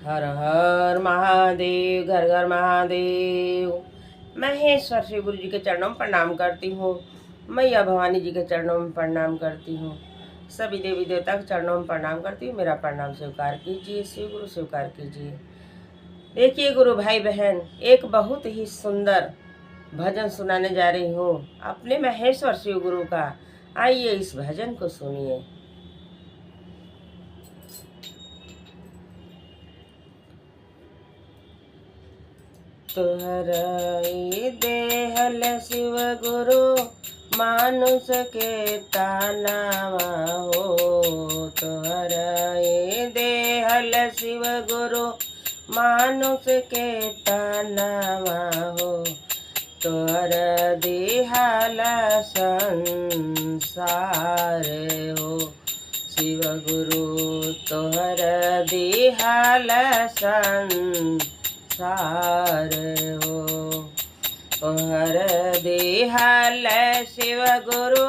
हर हर महादेव, घर घर महादेव। महेश्वर श्री गुरु जी के चरणों में प्रणाम करती हूँ। मैया भवानी जी के चरणों में प्रणाम करती हूँ। सभी देवी देवता के चरणों में प्रणाम करती हूँ। मेरा प्रणाम स्वीकार कीजिए, शिव गुरु स्वीकार कीजिए। देखिए गुरु भाई बहन, एक बहुत ही सुंदर भजन सुनाने जा रही हूँ अपने महेश्वर शिव गुरु का। आइए इस भजन को सुनिए। तुहराई देहल शिव गुरु मानुष के तानावा हो। तुहराई देहल शिव गुरु मानुष के तानावा हो। तोहर दिहाल संसार हो शिव गुरु, तोहर दिहाल संसार हो। तोहर दिहाल शिव गुरु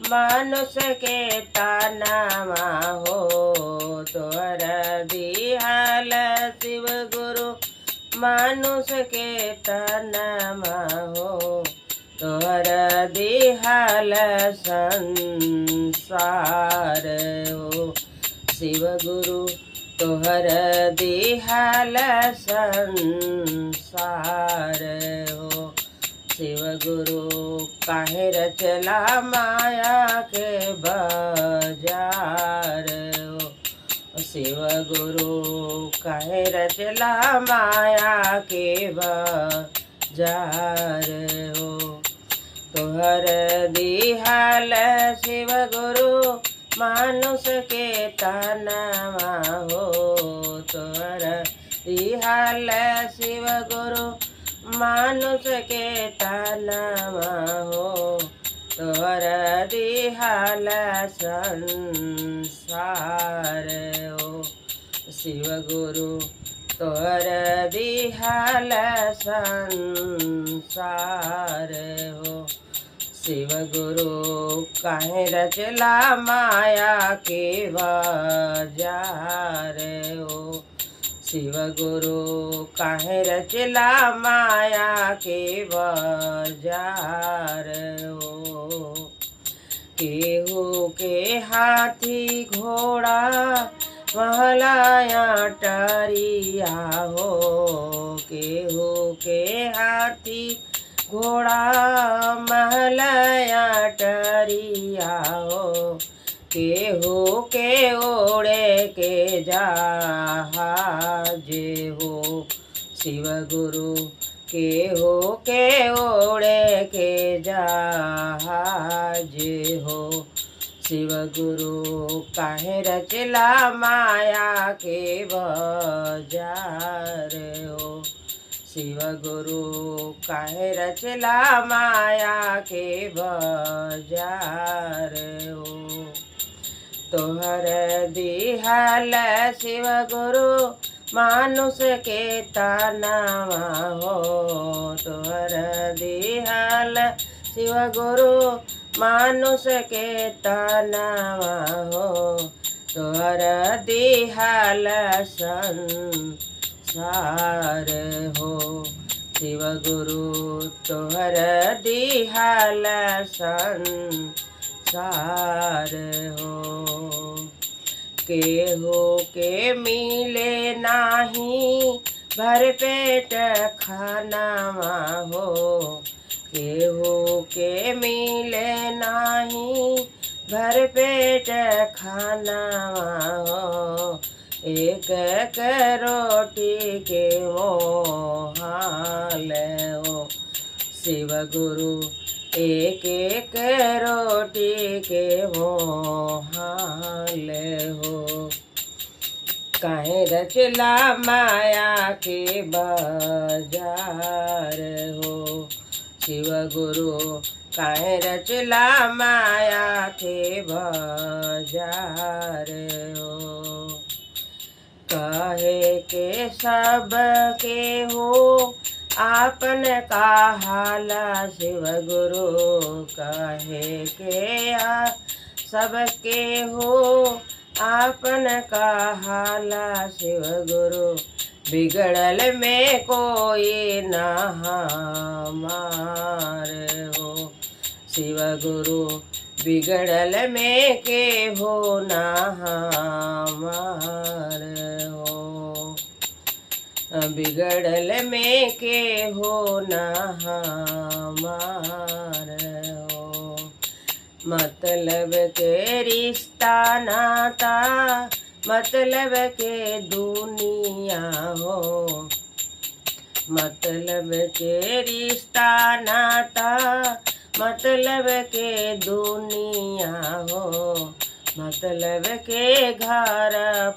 मानुष के तानावा हो। तोहर दिहाल शिव गुरु मानुष के तानावा हो। तोहर दिहाल संसार हो शिव गुरु, तोहर दिहाल संसार हो शिव गुरु। काहे रचला माया के बाजार हो शिव गुरु। काहे रचला माया के बाजार हो। तोहर दिहाल शिव गुरु मानुष के तानावा हो। तोहर दिहाल शिव गुरु मानुष के तानावा हो। तोहर दिहाल संसार हो शिव गुरु, तोहर दिहाल संसार हो शिव गुरु। काहे रचला माया के बाजार हो शिव गुरु। काहे रचला माया के बाजार हो। केहू के हाथी घोड़ा महलाया टरिया हो। केहू के हाथी घोड़ा महलाया टरिया हो। केहू के ओढ़े के जहाज हो शिव गुरु। केहू के ओढ़े के जहाज हो शिव गुरु। काहे रचला माया के बाजार हो शिव गुरु। काहे रचला माया के बाजार हो। तोहर दिहाल शिव गुरु मानुष के तानावा हो। तोहर दिहाल शिव गुरु मानुष के तानावा हो। तोहर दिहाल संसार हो शिव गुरु। तोहर दिहाल संसार हो। केहू के मिले नाही भर पेट खानावा हो। केहू के मिले नाही भर पेट खानावा हो। एक एक रोटी के मोहाल हो शिव गुरु। एक एक रोटी के मोहाल हो। काहे रचला माया के बाजार हो शिव गुरु। काहे रचला माया के बाजार हो। कहे के सब के हो आपन का हाला शिव गुरु। कहे के सबके हो आपन कहाला शिव गुरु बिगड़ल में कोई ना हमार हो। शिव गुरु बिगड़ल में के हो ना हमार हो। बिगड़ल में के हो ना हमार हो। मतलब के रिश्ता नाता मतलब के दुनिया हो। मतलब के रिश्ता नाता मतलब के दुनिया हो। मतलब के घर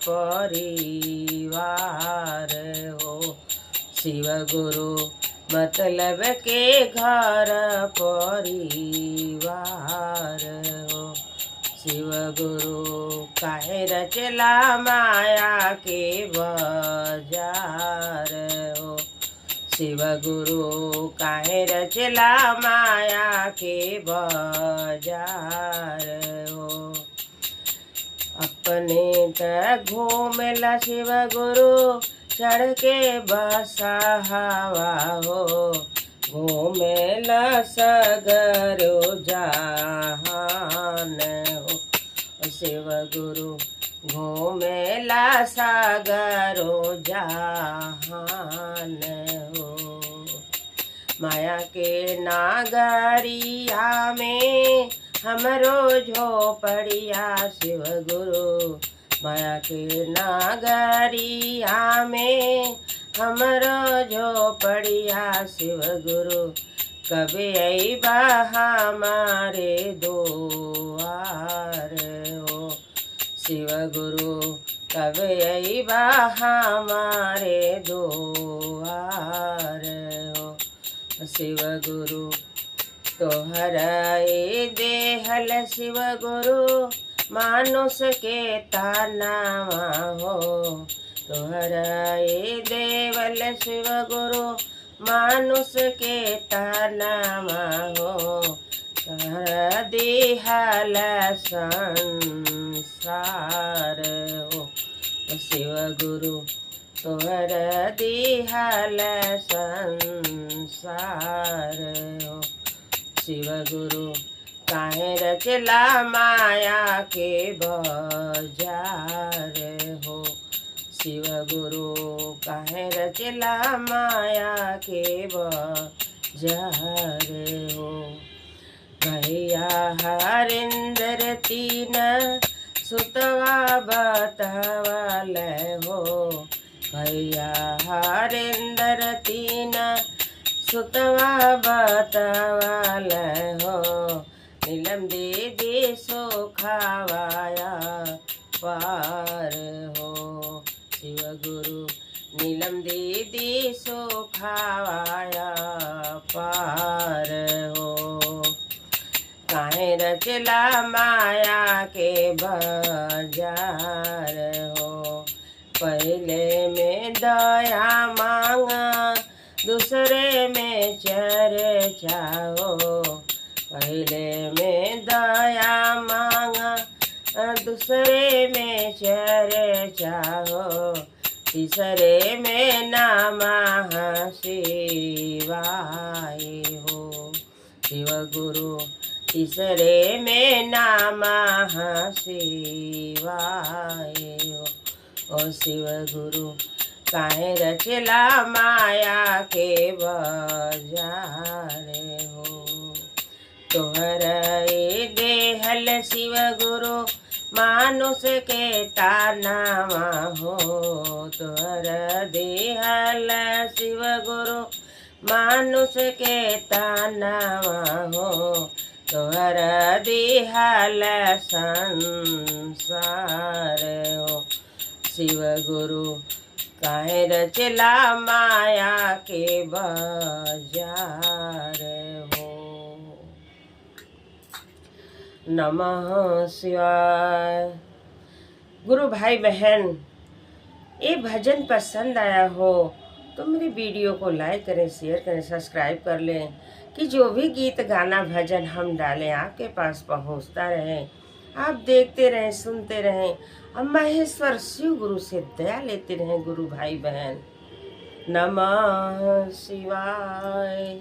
परिवार हो। शिव गुरु मतलब के घर परिवार हो। शिव गुरु काहे रचला माया के बाजार हो। शिव गुरु काहे रचला माया के बाजार हो। अपने त घूमला शिव गुरु चढ़ के बसहावा हो। घूमेला सगरो जहान हो। शिव गुरु घूमेला सगरो जहान हो। माया के नागरिया में हमरो झोपड़िया शिव गुरु। माया के नागरिया में हमरो झोपड़िया शिव गुरु। कभी अइबा हमारे दुआर हो। शिव गुरु कभी अइबा हमारे दुआर हो। शिव गुरु तोहरा देहल शिव गुरु मानुष के तानावा हो। तोहरा देवल शिव गुरु मानुष के तानावा हो। तोहरा देहल संसार हो। शिव गुरु तोहरा देहल संसार हो। शिव गुरु काहे रचला माया के बाजार हो। शिव गुरु काहे रचला माया के बाजार हो। भैया हरिंदर तीन सुतवा बतावल हो। भैया हरिंदर तीन सुतवा बतावल हो। नीलम दीदी सुखावाया पार हो। शिव गुरु नीलम दीदी सुखावाया पार हो। काहे रचला माया के बाजार हो। पहले में दया मांगा दूसरे में चर्चा हो। पहले में दया मांगा दूसरे में चर्चा हो। तीसरे में नमः शिवाय हो। शिव गुरु तीसरे में नमः शिवाय हो। ओ शिव गुरु काहे रचला माया के बाजार हो। तोहरा देहल शिव गुरु मानुष के तानावा हो। तोहरा देहल शिव गुरु मानुष के तानावा हो। तोहरा देहल संसार हो। शिव गुरु काहे रचला माया के बाजार हो। नमः शिवाय। गुरु भाई बहन, ये भजन पसंद आया हो तो मेरे वीडियो को लाइक करें, शेयर करें, सब्सक्राइब कर लें कि जो भी गीत गाना भजन हम डालें आपके पास पहुंचता रहे, आप देखते रहें, सुनते रहें। अब महेश्वर शिव गुरु से दया लेते रहें गुरु भाई बहन। नमः शिवाय।